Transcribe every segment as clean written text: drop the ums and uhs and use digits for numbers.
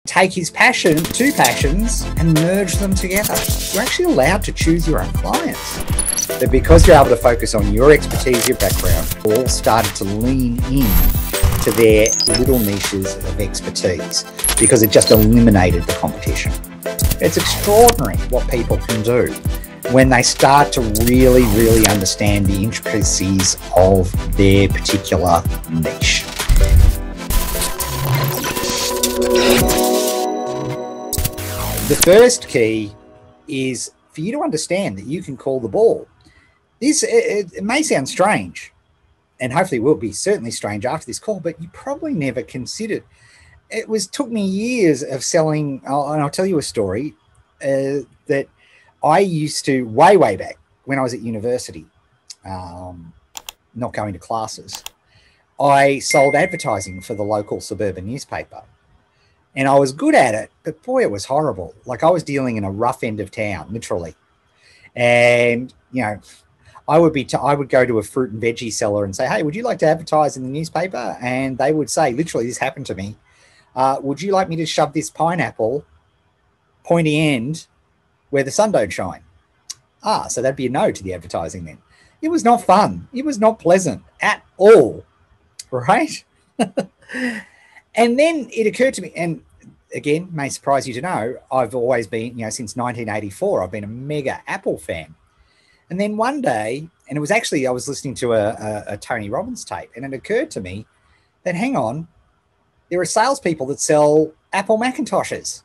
take his passion, two passions, and merge them together. You're actually allowed to choose your own clients. But because you're able to focus on your expertise, your background, all started to lean in to their little niches of expertise because it just eliminated the competition. It's extraordinary what people can do when they start to really, really understand the intricacies of their particular niche. The first key is for you to understand that you can call the ball. It may sound strange, and hopefully it will be certainly strange after this call, but you probably never considered. Took me years of selling, and I'll tell you a story that I used to, way back when I was at university, not going to classes, I sold advertising for the local suburban newspaper. And I was good at it, but boy, it was horrible. Like I was dealing in a rough end of town, literally. And, you know, I would go to a fruit and veggie seller and say, hey, would you like to advertise in the newspaper? And they would say, literally, this happened to me. Would you like me to shove this pineapple pointy end where the sun don't shine? So that'd be a no to the advertising then. It was not fun. It was not pleasant at all, right? And then it occurred to me, and again, may surprise you to know, I've always been, since 1984, I've been a mega Apple fan. And then one day, and it was actually, I was listening to a Tony Robbins tape, and it occurred to me that, hang on, there are salespeople that sell Apple Macintoshes.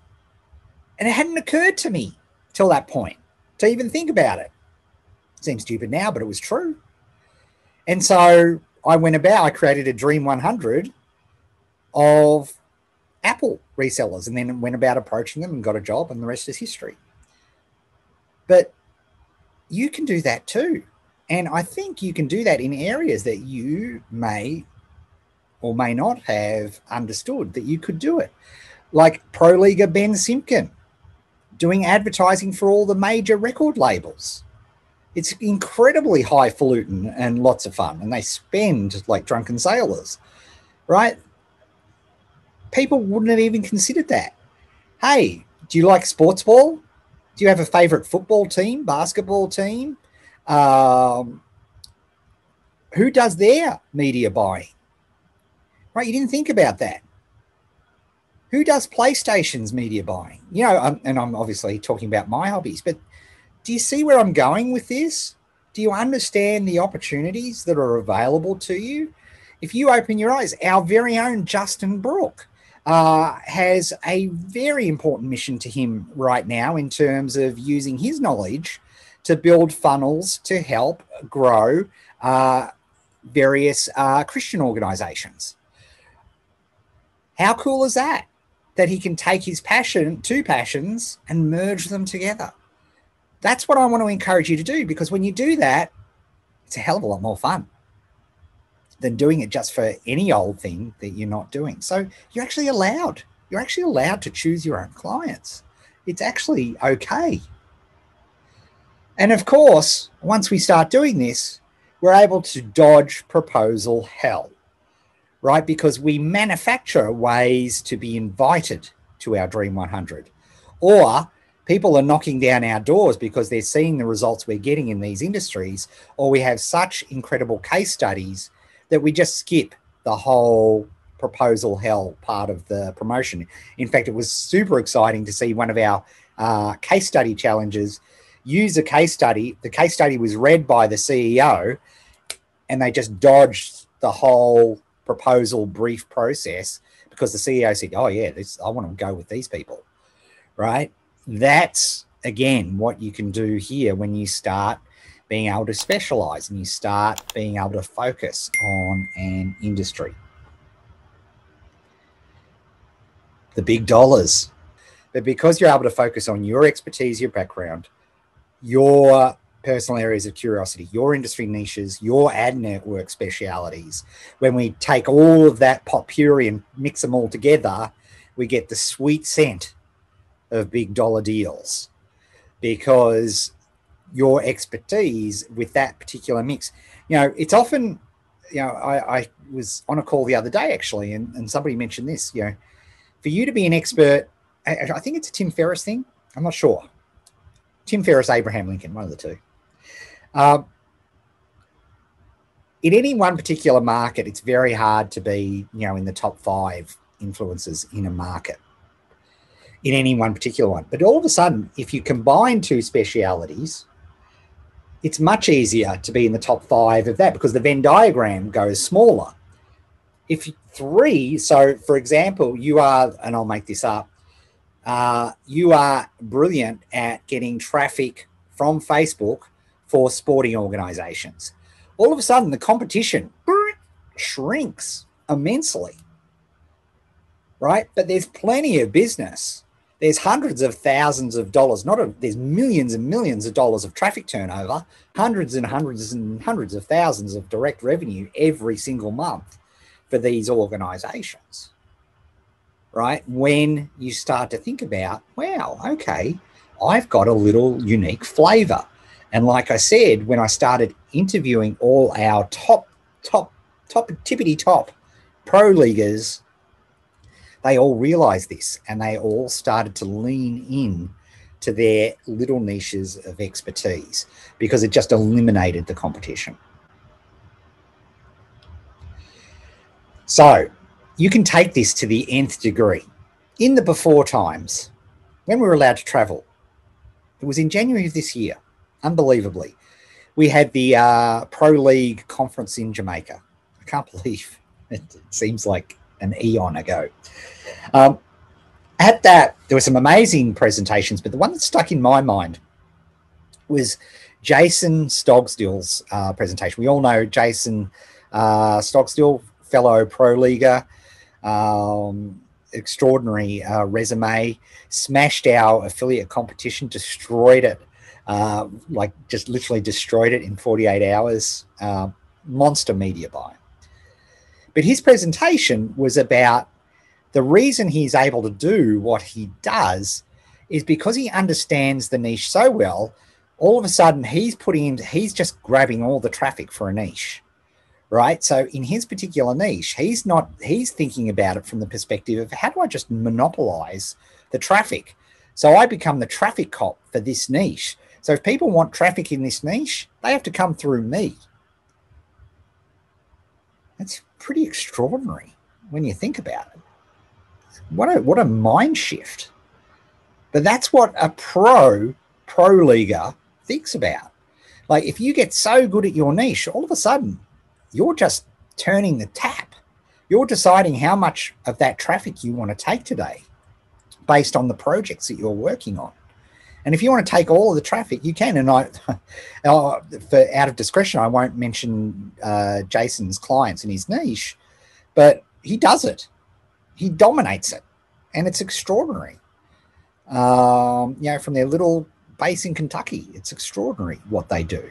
And it hadn't occurred to me till that point to even think about it. Seems stupid now, but it was true. And so I created a Dream 100 of Apple resellers and then went about approaching them and got a job, and the rest is history. But you can do that too. And I think you can do that in areas that you may or may not have understood that you could do it. Like Pro Leaguer Ben Simpkin doing advertising for all the major record labels. It's incredibly highfalutin and lots of fun, and they spend like drunken sailors, right? People wouldn't have even considered that. Hey, do you like sports ball? Do you have a favorite football team, basketball team? Who does their media buying? Right, you didn't think about that. Who does PlayStation's media buying? And I'm obviously talking about my hobbies, but do you see where I'm going with this? Do you understand the opportunities that are available to you? If you open your eyes, our very own Justin Brooke has a very important mission to him right now in terms of using his knowledge to build funnels to help grow various Christian organizations. How cool is that? That he can take his two passions, and merge them together. That's what I want to encourage you to do, because when you do that, it's a hell of a lot more fun than doing it just for any old thing that you're not doing. So you're actually allowed to choose your own clients. It's actually okay. And of course, once we start doing this, we're able to dodge proposal hell, right? Because we manufacture ways to be invited to our Dream 100, or people are knocking down our doors because they're seeing the results we're getting in these industries, or we have such incredible case studies that we just skip the whole proposal hell part of the promotion. In fact, it was super exciting to see one of our case study challenges use a case study. The case study was read by the CEO, and they just dodged the whole proposal brief process because the CEO said, oh yeah, I want to go with these people, right? That's, again, what you can do here when you start being able to specialize and you start being able to focus on an industry. The big dollars. But because you're able to focus on your expertise, your background, your personal areas of curiosity, your industry niches, your ad network specialities, when we take all of that potpourri and mix them all together, we get the sweet scent of big dollar deals, because your expertise with that particular mix, it's often, I was on a call the other day actually, and somebody mentioned this, for you to be an expert I think it's a Tim Ferriss thing. I'm not sure. Tim Ferriss, Abraham Lincoln, one of the two. In any one particular market, it's very hard to be, in the top 5 influencers in a market, in any one particular one. But all of a sudden, if you combine 2 specialities, it's much easier to be in the top 5 of that, because the Venn diagram goes smaller. If 3, so for example, you are, and I'll make this up, you are brilliant at getting traffic from Facebook for sporting organizations. All of a sudden, the competition shrinks immensely, right? But there's plenty of business. There's hundreds of thousands of dollars, there's millions and millions of dollars of traffic turnover, hundreds and hundreds and hundreds of thousands of direct revenue every single month for these organizations, right? When you start to think about, wow, okay, I've got a little unique flavor. And like I said, when I started interviewing all our top tippity-top pro leaguers, they all realized this, and they all started to lean in to their little niches of expertise, because it just eliminated the competition. So you can take this to the nth degree. In the before times, when we were allowed to travel, it was in January of this year, unbelievably, we had the Pro League conference in Jamaica. I can't believe it seems like an eon ago. At that, there were some amazing presentations, but the one that stuck in my mind was Jason Stogstill's presentation. We all know Jason Stogstill, fellow pro leaguer, extraordinary resume, smashed our affiliate competition, destroyed it, just literally destroyed it in 48 hours, monster media buy. But his presentation was about the reason he's able to do what he does is because he understands the niche so well. All of a sudden, he's just grabbing all the traffic for a niche, right? So in his particular niche, he's thinking about it from the perspective of, how do I just monopolize the traffic? So I become the traffic cop for this niche. So if people want traffic in this niche, they have to come through me. That's pretty extraordinary when you think about it. What a mind shift. But that's what a pro leaguer thinks about. Like, if you get so good at your niche, all of a sudden you're just turning the tap. You're deciding how much of that traffic you want to take today based on the projects that you're working on. And if you want to take all of the traffic, you can. And out of discretion, I won't mention Jason's clients in his niche, but he does it. He dominates it, and it's extraordinary. From their little base in Kentucky, it's extraordinary what they do.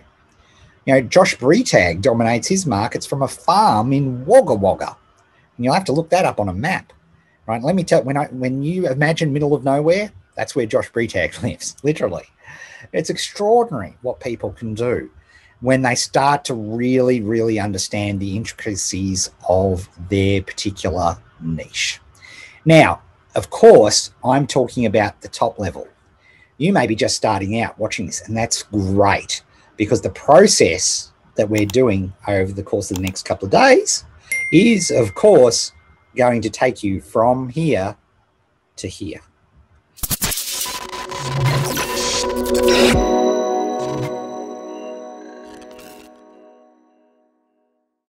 Josh Bretag dominates his markets from a farm in Wagga Wagga, and you'll have to look that up on a map, right? Let me tell you, when you imagine middle of nowhere, that's where Josh Bretag lives, literally. It's extraordinary what people can do when they start to really, really understand the intricacies of their particular niche. Now, of course, I'm talking about the top level. You may be just starting out watching this, and that's great, because the process that we're doing over the course of the next couple of days is, of course, going to take you from here to here.